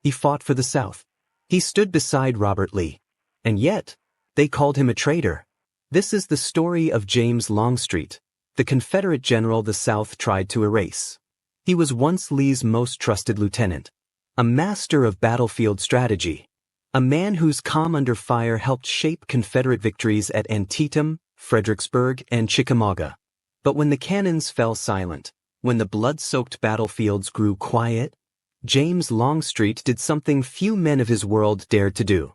he fought for the South. He stood beside Robert Lee. And yet, they called him a traitor. This is the story of James Longstreet, the Confederate general the South tried to erase. He was once Lee's most trusted lieutenant, a master of battlefield strategy, a man whose calm under fire helped shape Confederate victories at Antietam, Fredericksburg, and Chickamauga. But when the cannons fell silent, when the blood-soaked battlefields grew quiet, James Longstreet did something few men of his world dared to do.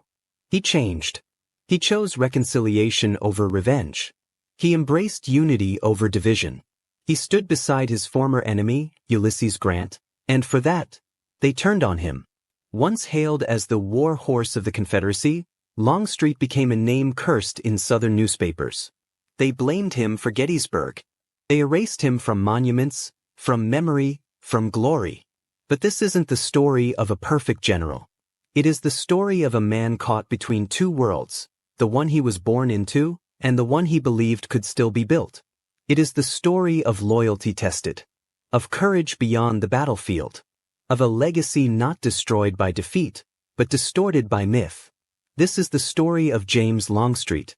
He changed. He chose reconciliation over revenge. He embraced unity over division. He stood beside his former enemy, Ulysses Grant, and for that, they turned on him. Once hailed as the war horse of the Confederacy, Longstreet became a name cursed in Southern newspapers. They blamed him for Gettysburg. They erased him from monuments, from memory, from glory. But this isn't the story of a perfect general. It is the story of a man caught between two worlds, the one he was born into, and the one he believed could still be built. It is the story of loyalty tested, of courage beyond the battlefield, of a legacy not destroyed by defeat, but distorted by myth. This is the story of James Longstreet.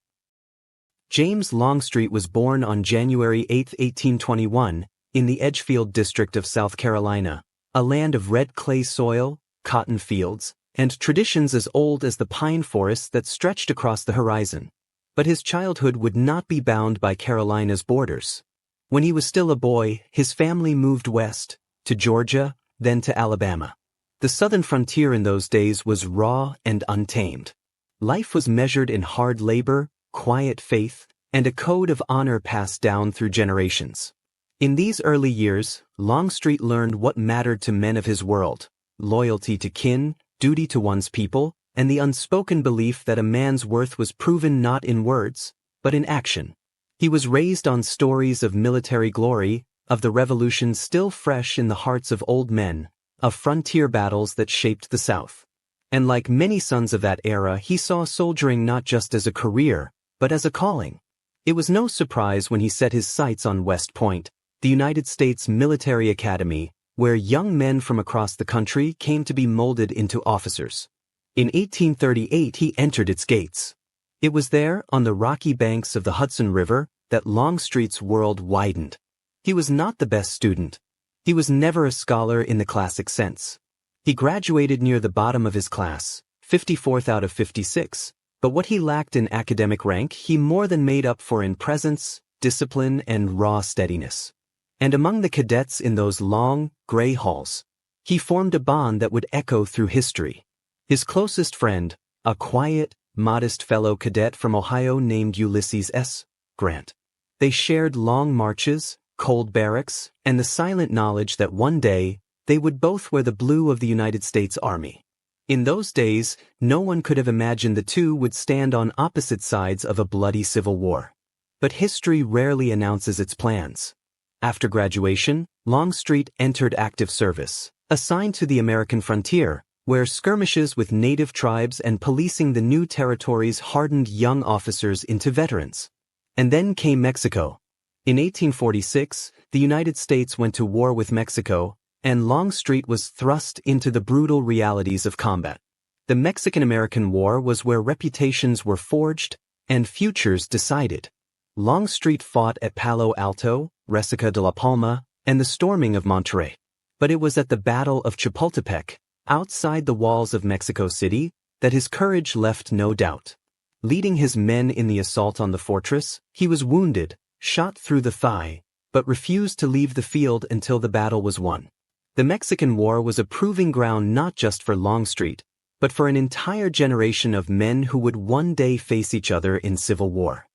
James Longstreet was born on January 8, 1821, in the Edgefield district of South Carolina, a land of red clay soil, cotton fields, and traditions as old as the pine forests that stretched across the horizon. But his childhood would not be bound by Carolina's borders. When he was still a boy, his family moved west, to Georgia, then to Alabama. The southern frontier in those days was raw and untamed. Life was measured in hard labor, quiet faith, and a code of honor passed down through generations. In these early years, Longstreet learned what mattered to men of his world: loyalty to kin, duty to one's people, and the unspoken belief that a man's worth was proven not in words, but in action. He was raised on stories of military glory, of the Revolution still fresh in the hearts of old men, of frontier battles that shaped the South. And like many sons of that era, he saw soldiering not just as a career, but as a calling. It was no surprise when he set his sights on West Point, the United States Military Academy, where young men from across the country came to be molded into officers. In 1838 he entered its gates. It was there, on the rocky banks of the Hudson River, that Longstreet's world widened. He was not the best student. He was never a scholar in the classic sense. He graduated near the bottom of his class, 54th out of 56, but what he lacked in academic rank he more than made up for in presence, discipline, and raw steadiness. And among the cadets in those long, gray halls, he formed a bond that would echo through history. His closest friend, a quiet, modest fellow cadet from Ohio named Ulysses S. Grant. They shared long marches, cold barracks, and the silent knowledge that one day they would both wear the blue of the United States Army. In those days, no one could have imagined the two would stand on opposite sides of a bloody civil war. But history rarely announces its plans. After graduation, Longstreet entered active service, assigned to the American frontier, where skirmishes with native tribes and policing the new territories hardened young officers into veterans. And then came Mexico. In 1846, the United States went to war with Mexico, and Longstreet was thrust into the brutal realities of combat. The Mexican-American War was where reputations were forged and futures decided. Longstreet fought at Palo Alto, Resaca de la Palma, and the storming of Monterrey. But it was at the Battle of Chapultepec, outside the walls of Mexico City, that his courage left no doubt. Leading his men in the assault on the fortress, he was wounded, shot through the thigh, but refused to leave the field until the battle was won. The Mexican War was a proving ground not just for Longstreet, but for an entire generation of men who would one day face each other in civil war.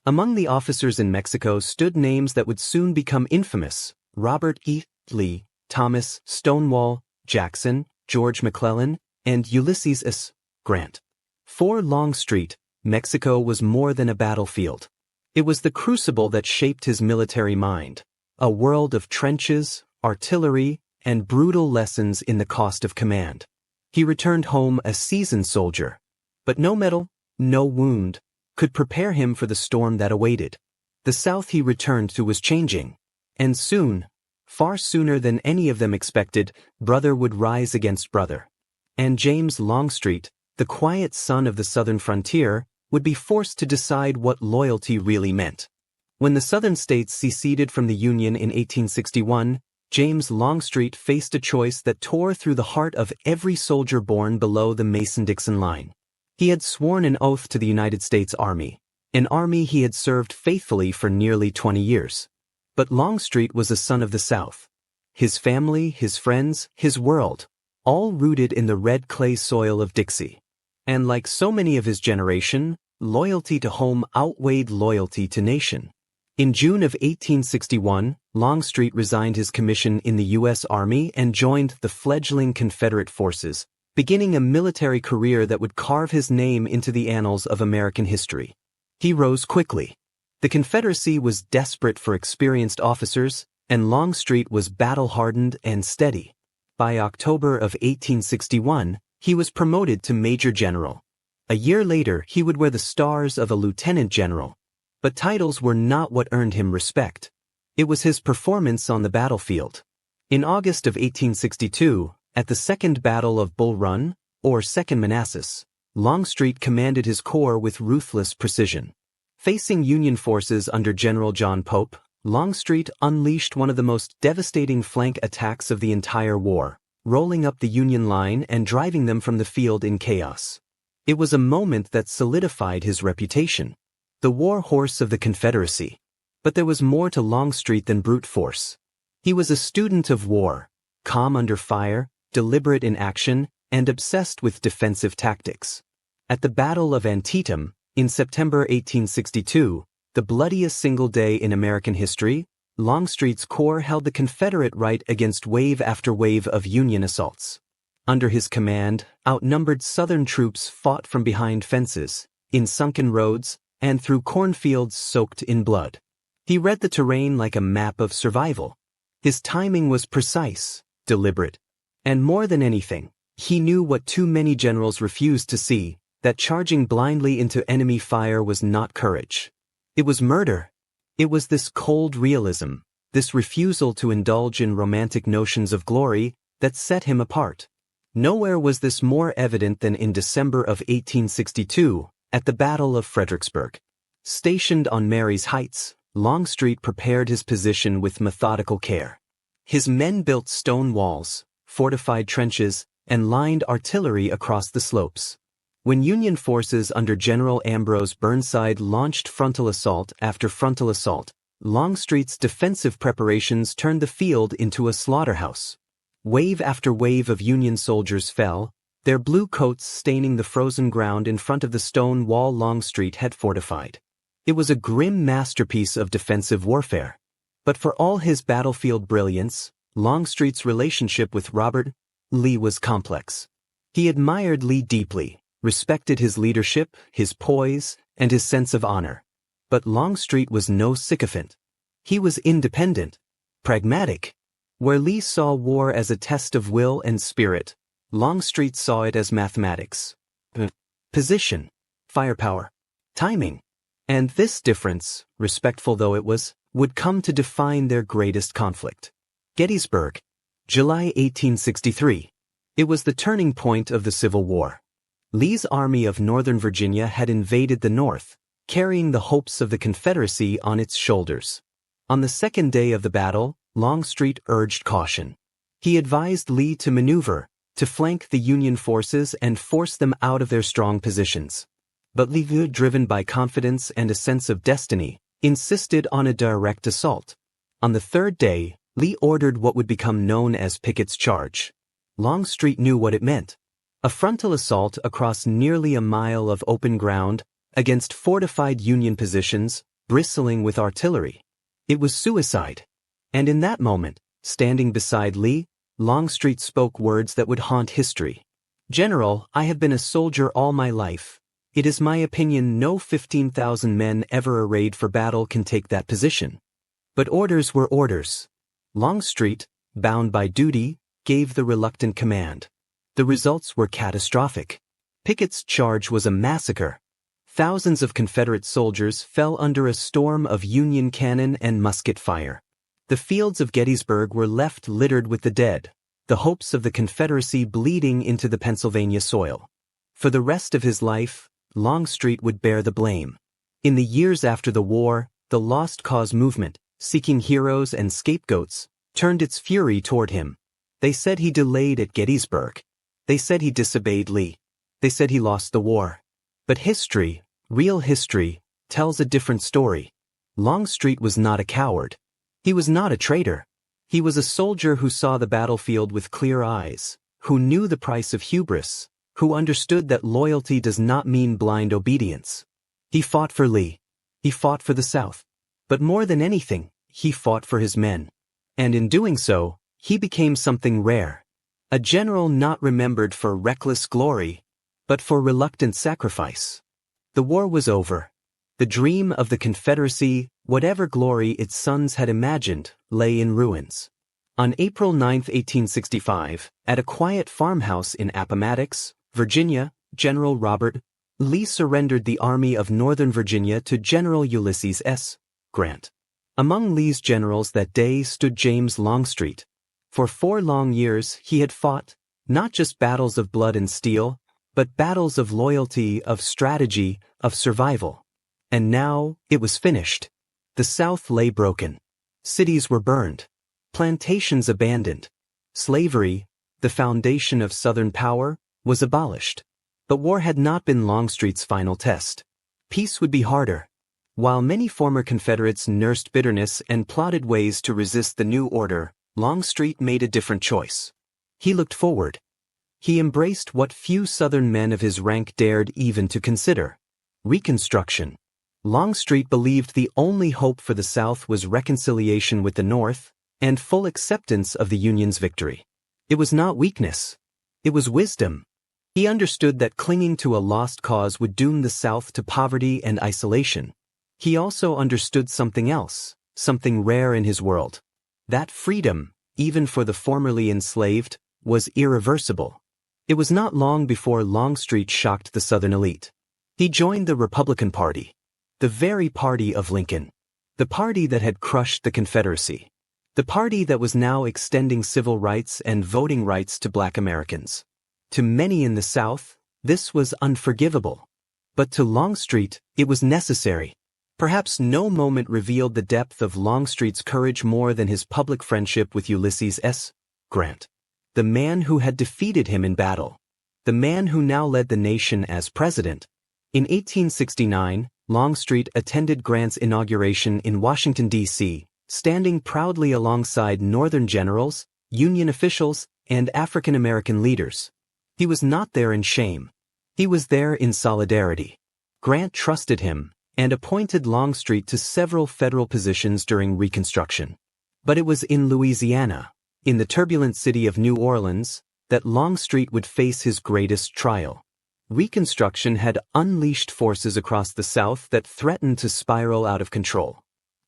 Among the officers in Mexico stood names that would soon become infamous: Robert E. Lee, Thomas Stonewall Jackson, George McClellan, and Ulysses S. Grant. For Longstreet, Mexico was more than a battlefield. It was the crucible that shaped his military mind, a world of trenches, artillery, and brutal lessons in the cost of command. He returned home a seasoned soldier, but no medal, no wound, could prepare him for the storm that awaited. The South he returned to was changing, and soon, far sooner than any of them expected, brother would rise against brother. and James Longstreet, the quiet son of the southern frontier, would be forced to decide what loyalty really meant. When the southern states seceded from the Union in 1861, James Longstreet faced a choice that tore through the heart of every soldier born below the Mason-Dixon line. He had sworn an oath to the United States Army, an army he had served faithfully for nearly 20 years. But Longstreet was a son of the South. His family, his friends, his world, all rooted in the red clay soil of Dixie. And like so many of his generation, loyalty to home outweighed loyalty to nation. In June of 1861, Longstreet resigned his commission in the U.S. Army and joined the fledgling Confederate forces, beginning a military career that would carve his name into the annals of American history. He rose quickly. The Confederacy was desperate for experienced officers, and Longstreet was battle-hardened and steady. By October of 1861, he was promoted to Major General. A year later, he would wear the stars of a Lieutenant General. But titles were not what earned him respect. It was his performance on the battlefield. In August of 1862, at the Second Battle of Bull Run, or Second Manassas, Longstreet commanded his corps with ruthless precision. Facing Union forces under General John Pope, Longstreet unleashed one of the most devastating flank attacks of the entire war, rolling up the Union line and driving them from the field in chaos. It was a moment that solidified his reputation. The war horse of the Confederacy. But there was more to Longstreet than brute force. He was a student of war, calm under fire, deliberate in action, and obsessed with defensive tactics. At the Battle of Antietam, in September 1862, the bloodiest single day in American history, Longstreet's corps held the Confederate right against wave after wave of Union assaults. Under his command, outnumbered Southern troops fought from behind fences, in sunken roads, and through cornfields soaked in blood. He read the terrain like a map of survival. His timing was precise, deliberate. And more than anything, he knew what too many generals refused to see, that charging blindly into enemy fire was not courage. It was murder. It was this cold realism, this refusal to indulge in romantic notions of glory, that set him apart. Nowhere was this more evident than in December of 1862, at the Battle of Fredericksburg. Stationed on Mary's Heights, Longstreet prepared his position with methodical care. His men built stone walls, fortified trenches, and lined artillery across the slopes. When Union forces under General Ambrose Burnside launched frontal assault after frontal assault, Longstreet's defensive preparations turned the field into a slaughterhouse. Wave after wave of Union soldiers fell, their blue coats staining the frozen ground in front of the stone wall Longstreet had fortified. It was a grim masterpiece of defensive warfare. But for all his battlefield brilliance, Longstreet's relationship with Robert Lee was complex. He admired Lee deeply, respected his leadership, his poise, and his sense of honor. But Longstreet was no sycophant. He was independent, pragmatic. Where Lee saw war as a test of will and spirit, Longstreet saw it as mathematics. Position, firepower, timing. And this difference, respectful though it was, would come to define their greatest conflict. Gettysburg, July 1863. It was the turning point of the Civil War. Lee's Army of Northern Virginia had invaded the North, carrying the hopes of the Confederacy on its shoulders. On the second day of the battle, Longstreet urged caution. He advised Lee to maneuver, to flank the Union forces and force them out of their strong positions. But Lee, driven by confidence and a sense of destiny, insisted on a direct assault. On the third day, Lee ordered what would become known as Pickett's Charge. Longstreet knew what it meant. A frontal assault across nearly a mile of open ground against fortified Union positions, bristling with artillery. It was suicide. And in that moment, standing beside Lee, Longstreet spoke words that would haunt history. "General, I have been a soldier all my life. It is my opinion no 15,000 men ever arrayed for battle can take that position." But orders were orders. Longstreet, bound by duty, gave the reluctant command. The results were catastrophic. Pickett's Charge was a massacre. Thousands of Confederate soldiers fell under a storm of Union cannon and musket fire. The fields of Gettysburg were left littered with the dead, the hopes of the Confederacy bleeding into the Pennsylvania soil. For the rest of his life, Longstreet would bear the blame. In the years after the war, the Lost Cause movement, seeking heroes and scapegoats, turned its fury toward him. They said he delayed at Gettysburg. They said he disobeyed Lee. They said he lost the war. But history, real history, tells a different story. Longstreet was not a coward. He was not a traitor. He was a soldier who saw the battlefield with clear eyes, who knew the price of hubris, who understood that loyalty does not mean blind obedience. He fought for Lee. He fought for the South. But more than anything, he fought for his men. And in doing so, he became something rare. A general not remembered for reckless glory, but for reluctant sacrifice. The war was over. The dream of the Confederacy, whatever glory its sons had imagined, lay in ruins. On April 9, 1865, at a quiet farmhouse in Appomattox, Virginia, General Robert Lee surrendered the Army of Northern Virginia to General Ulysses S. Grant. Among Lee's generals that day stood James Longstreet. For 4 long years he had fought, not just battles of blood and steel, but battles of loyalty, of strategy, of survival. And now it was finished. The South lay broken. Cities were burned. Plantations abandoned. Slavery, the foundation of Southern power, was abolished. But war had not been Longstreet's final test. Peace would be harder. While many former Confederates nursed bitterness and plotted ways to resist the new order, Longstreet made a different choice. He looked forward. He embraced what few Southern men of his rank dared even to consider: Reconstruction. Longstreet believed the only hope for the South was reconciliation with the North and full acceptance of the Union's victory. It was not weakness. It was wisdom. He understood that clinging to a lost cause would doom the South to poverty and isolation. He also understood something else, something rare in his world. That freedom, even for the formerly enslaved, was irreversible. It was not long before Longstreet shocked the Southern elite. He joined the Republican Party, the very party of Lincoln, the party that had crushed the Confederacy, the party that was now extending civil rights and voting rights to Black Americans. To many in the South, this was unforgivable. But to Longstreet, it was necessary. Perhaps no moment revealed the depth of Longstreet's courage more than his public friendship with Ulysses S. Grant, the man who had defeated him in battle, the man who now led the nation as president. In 1869, Longstreet attended Grant's inauguration in Washington, D.C., standing proudly alongside Northern generals, Union officials, and African American leaders. He was not there in shame. He was there in solidarity. Grant trusted him and appointed Longstreet to several federal positions during Reconstruction. But it was in Louisiana, in the turbulent city of New Orleans, that Longstreet would face his greatest trial. Reconstruction had unleashed forces across the South that threatened to spiral out of control.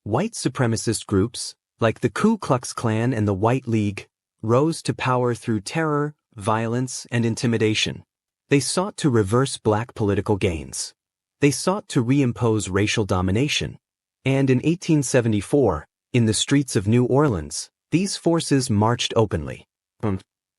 White supremacist groups, like the Ku Klux Klan and the White League, rose to power through terror, violence, and intimidation. They sought to reverse Black political gains. They sought to reimpose racial domination. And in 1874, in the streets of New Orleans, these forces marched openly.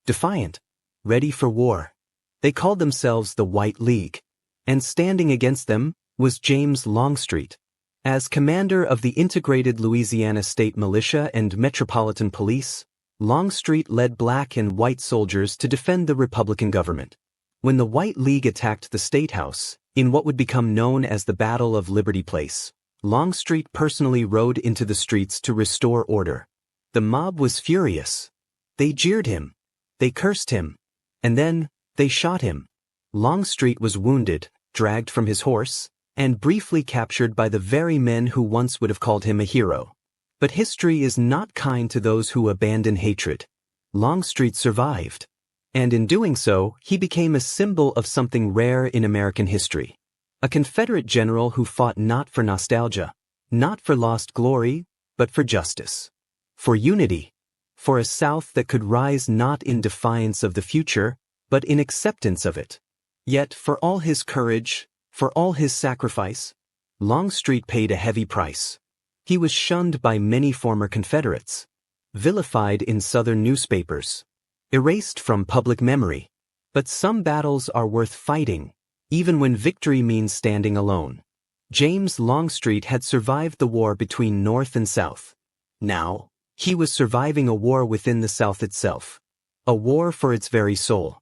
Defiant, ready for war. They called themselves the White League, and standing against them was James Longstreet. As commander of the integrated Louisiana State Militia and Metropolitan Police, Longstreet led Black and white soldiers to defend the Republican government. When the White League attacked the State House, in what would become known as the Battle of Liberty Place, Longstreet personally rode into the streets to restore order. The mob was furious. They jeered him. They cursed him. And then, they shot him. Longstreet was wounded, dragged from his horse, and briefly captured by the very men who once would have called him a hero. But history is not kind to those who abandon hatred. Longstreet survived. And in doing so, he became a symbol of something rare in American history. A Confederate general who fought not for nostalgia, not for lost glory, but for justice. For unity. For a South that could rise not in defiance of the future, but in acceptance of it. Yet, for all his courage, for all his sacrifice, Longstreet paid a heavy price. He was shunned by many former Confederates, vilified in Southern newspapers, erased from public memory. But some battles are worth fighting, even when victory means standing alone. James Longstreet had survived the war between North and South. Now, he was surviving a war within the South itself. A war for its very soul.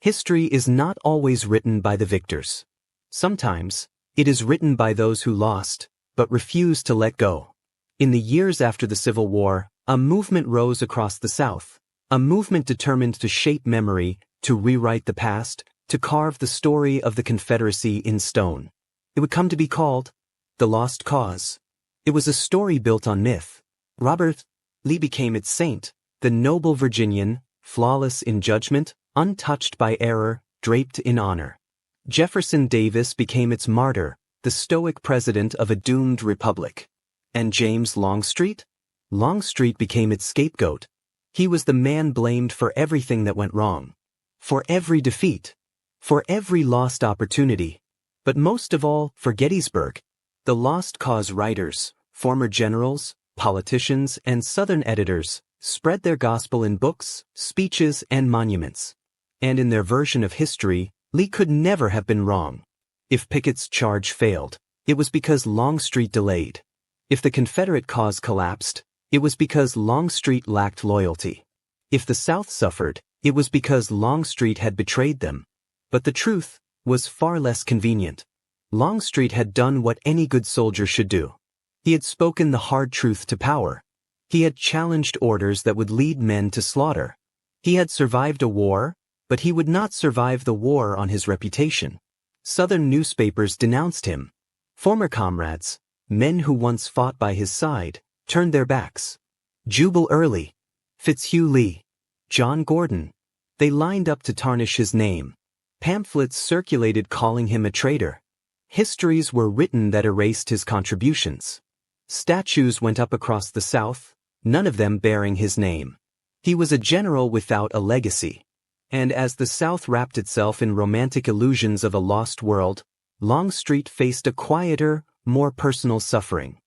History is not always written by the victors. Sometimes, it is written by those who lost, but refused to let go. In the years after the Civil War, a movement rose across the South. A movement determined to shape memory, to rewrite the past, to carve the story of the Confederacy in stone. It would come to be called the Lost Cause. It was a story built on myth. Robert Lee became its saint, the noble Virginian, flawless in judgment, untouched by error, draped in honor. Jefferson Davis became its martyr, the stoic president of a doomed republic. And James Longstreet? Longstreet became its scapegoat. He was the man blamed for everything that went wrong. For every defeat. For every lost opportunity. But most of all, for Gettysburg. The Lost Cause writers, former generals, politicians, and Southern editors spread their gospel in books, speeches, and monuments. And in their version of history, Lee could never have been wrong. If Pickett's charge failed, it was because Longstreet delayed. If the Confederate cause collapsed, it was because Longstreet lacked loyalty. If the South suffered, it was because Longstreet had betrayed them. But the truth was far less convenient. Longstreet had done what any good soldier should do. He had spoken the hard truth to power. He had challenged orders that would lead men to slaughter. He had survived a war, but he would not survive the war on his reputation. Southern newspapers denounced him. Former comrades, men who once fought by his side, turned their backs. Jubal Early, Fitzhugh Lee, John Gordon. They lined up to tarnish his name. Pamphlets circulated calling him a traitor. Histories were written that erased his contributions. Statues went up across the South, none of them bearing his name. He was a general without a legacy. And as the South wrapped itself in romantic illusions of a lost world, Longstreet faced a quieter, more personal suffering.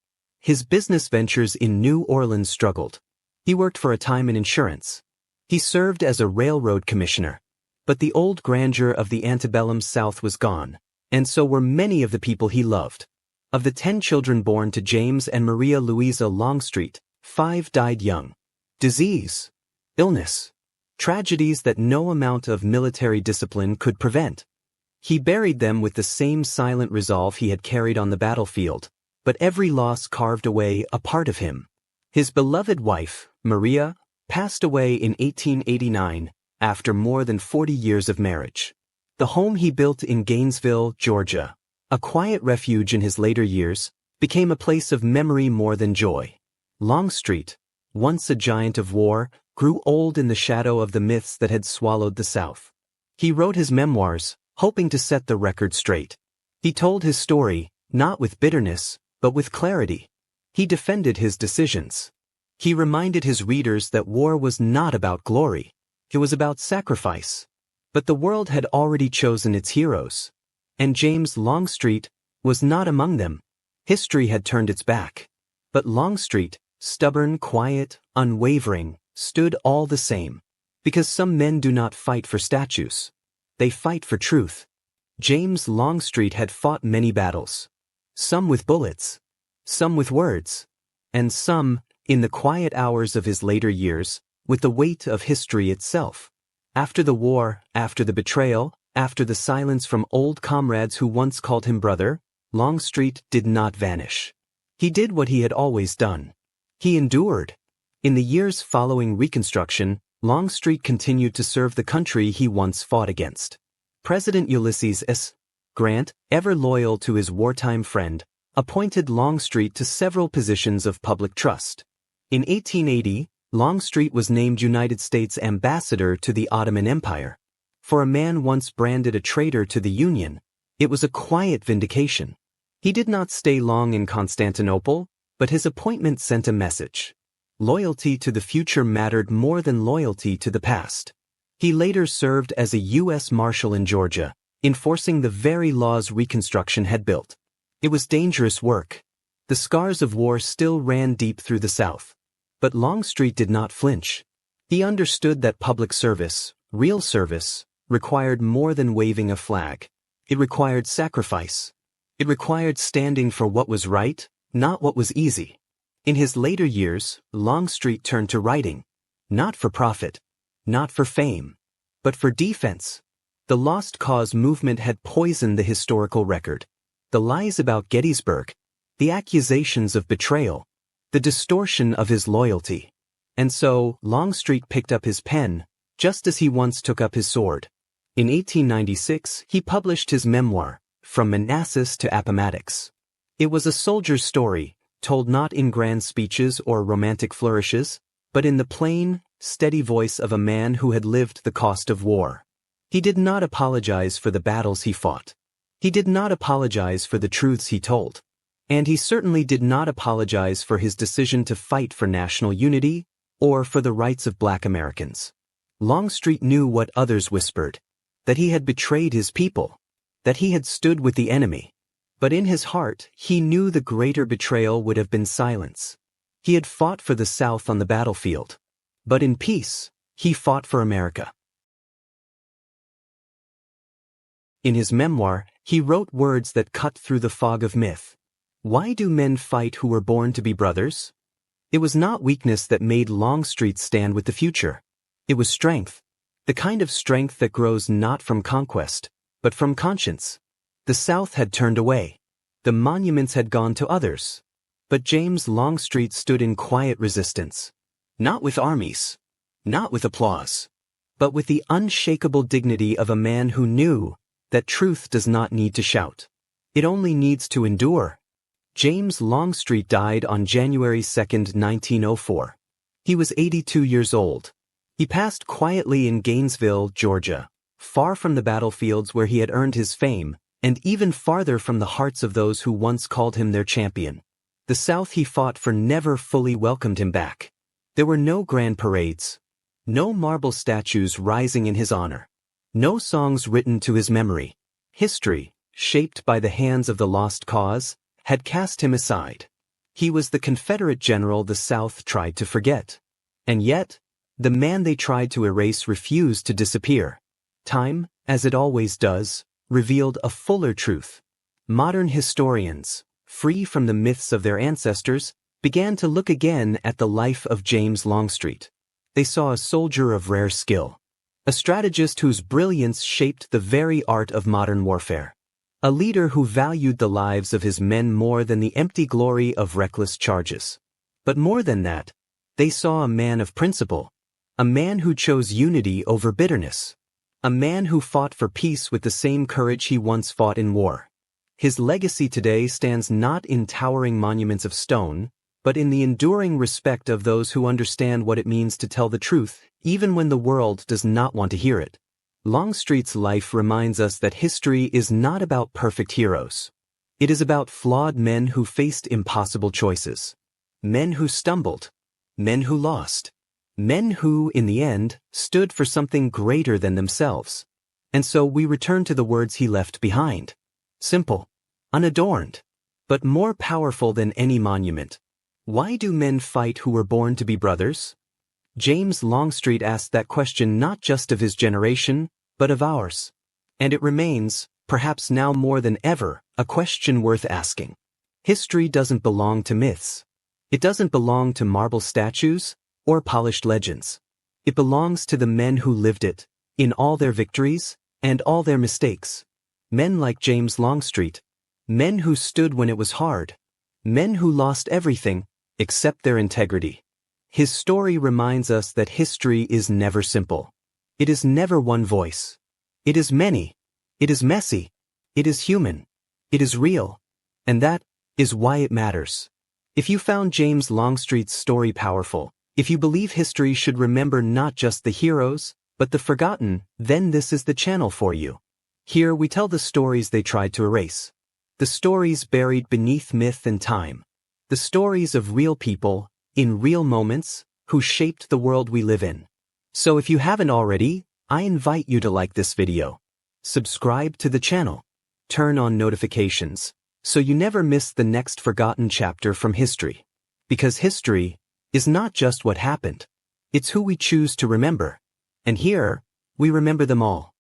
His business ventures in New Orleans struggled. He worked for a time in insurance. He served as a railroad commissioner. But the old grandeur of the antebellum South was gone, and so were many of the people he loved. Of the 10 children born to James and Maria Louisa Longstreet, 5 died young. Disease, illness, tragedies that no amount of military discipline could prevent. He buried them with the same silent resolve he had carried on the battlefield, but every loss carved away a part of him. His beloved wife, Maria, passed away in 1889 after more than 40 years of marriage. The home he built in Gainesville, Georgia, a quiet refuge in his later years, became a place of memory more than joy. Longstreet, once a giant of war, grew old in the shadow of the myths that had swallowed the South. He wrote his memoirs, hoping to set the record straight. He told his story, not with bitterness, but with clarity. He defended his decisions. He reminded his readers that war was not about glory. It was about sacrifice. But the world had already chosen its heroes. And James Longstreet was not among them. History had turned its back. But Longstreet, stubborn, quiet, unwavering, stood all the same. Because some men do not fight for statues. They fight for truth. James Longstreet had fought many battles. Some with bullets. Some with words. And some, in the quiet hours of his later years, with the weight of history itself. After the war, after the betrayal, after the silence from old comrades who once called him brother, Longstreet did not vanish. He did what he had always done. He endured. In the years following Reconstruction, Longstreet continued to serve the country he once fought against. President Ulysses S. Grant, ever loyal to his wartime friend, appointed Longstreet to several positions of public trust. In 1880, Longstreet was named United States Ambassador to the Ottoman Empire. For a man once branded a traitor to the Union, it was a quiet vindication. He did not stay long in Constantinople, but his appointment sent a message. Loyalty to the future mattered more than loyalty to the past. He later served as a U.S. Marshal in Georgia, enforcing the very laws Reconstruction had built. It was dangerous work. The scars of war still ran deep through the South. But Longstreet did not flinch. He understood that public service, real service, required more than waving a flag. It required sacrifice. It required standing for what was right, not what was easy. In his later years, Longstreet turned to writing, not for profit, not for fame, but for defense. The Lost Cause movement had poisoned the historical record. The lies about Gettysburg, the accusations of betrayal, the distortion of his loyalty. And so, Longstreet picked up his pen, just as he once took up his sword. In 1896, he published his memoir, From Manassas to Appomattox. It was a soldier's story, told not in grand speeches or romantic flourishes, but in the plain, steady voice of a man who had lived the cost of war. He did not apologize for the battles he fought. He did not apologize for the truths he told. And he certainly did not apologize for his decision to fight for national unity or for the rights of Black Americans. Longstreet knew what others whispered, that he had betrayed his people, that he had stood with the enemy. But in his heart, he knew the greater betrayal would have been silence. He had fought for the South on the battlefield. But in peace, he fought for America. In his memoir, he wrote words that cut through the fog of myth. Why do men fight who were born to be brothers? It was not weakness that made Longstreet stand with the future. It was strength. The kind of strength that grows not from conquest, but from conscience. The South had turned away. The monuments had gone to others. But James Longstreet stood in quiet resistance. Not with armies. Not with applause. But with the unshakable dignity of a man who knew that truth does not need to shout. It only needs to endure. James Longstreet died on January 2, 1904. He was 82 years old. He passed quietly in Gainesville, Georgia, far from the battlefields where he had earned his fame, and even farther from the hearts of those who once called him their champion. The South he fought for never fully welcomed him back. There were no grand parades, no marble statues rising in his honor, no songs written to his memory. History, shaped by the hands of the Lost Cause, had cast him aside. He was the Confederate general the South tried to forget. And yet, the man they tried to erase refused to disappear. Time, as it always does, revealed a fuller truth. Modern historians, free from the myths of their ancestors, began to look again at the life of James Longstreet. They saw a soldier of rare skill, a strategist whose brilliance shaped the very art of modern warfare, a leader who valued the lives of his men more than the empty glory of reckless charges. But more than that, they saw a man of principle, a man who chose unity over bitterness, a man who fought for peace with the same courage he once fought in war. His legacy today stands not in towering monuments of stone, but in the enduring respect of those who understand what it means to tell the truth, even when the world does not want to hear it. Longstreet's life reminds us that history is not about perfect heroes. It is about flawed men who faced impossible choices. Men who stumbled. Men who lost. Men who, in the end, stood for something greater than themselves. And so we return to the words he left behind. Simple, unadorned, but more powerful than any monument. Why do men fight who were born to be brothers? James Longstreet asked that question not just of his generation, but of ours. And it remains, perhaps now more than ever, a question worth asking. History doesn't belong to myths. It doesn't belong to marble statues or polished legends. It belongs to the men who lived it, in all their victories and all their mistakes. Men like James Longstreet. Men who stood when it was hard. Men who lost everything except their integrity. His story reminds us that history is never simple. It is never one voice. It is many. It is messy. It is human. It is real. And that is why it matters. If you found James Longstreet's story powerful, if you believe history should remember not just the heroes, but the forgotten, then this is the channel for you. Here we tell the stories they tried to erase. The stories buried beneath myth and time. The stories of real people, in real moments, who shaped the world we live in. So if you haven't already, I invite you to like this video. Subscribe to the channel. Turn on notifications, so you never miss the next forgotten chapter from history. Because history is not just what happened. It's who we choose to remember. And here, we remember them all.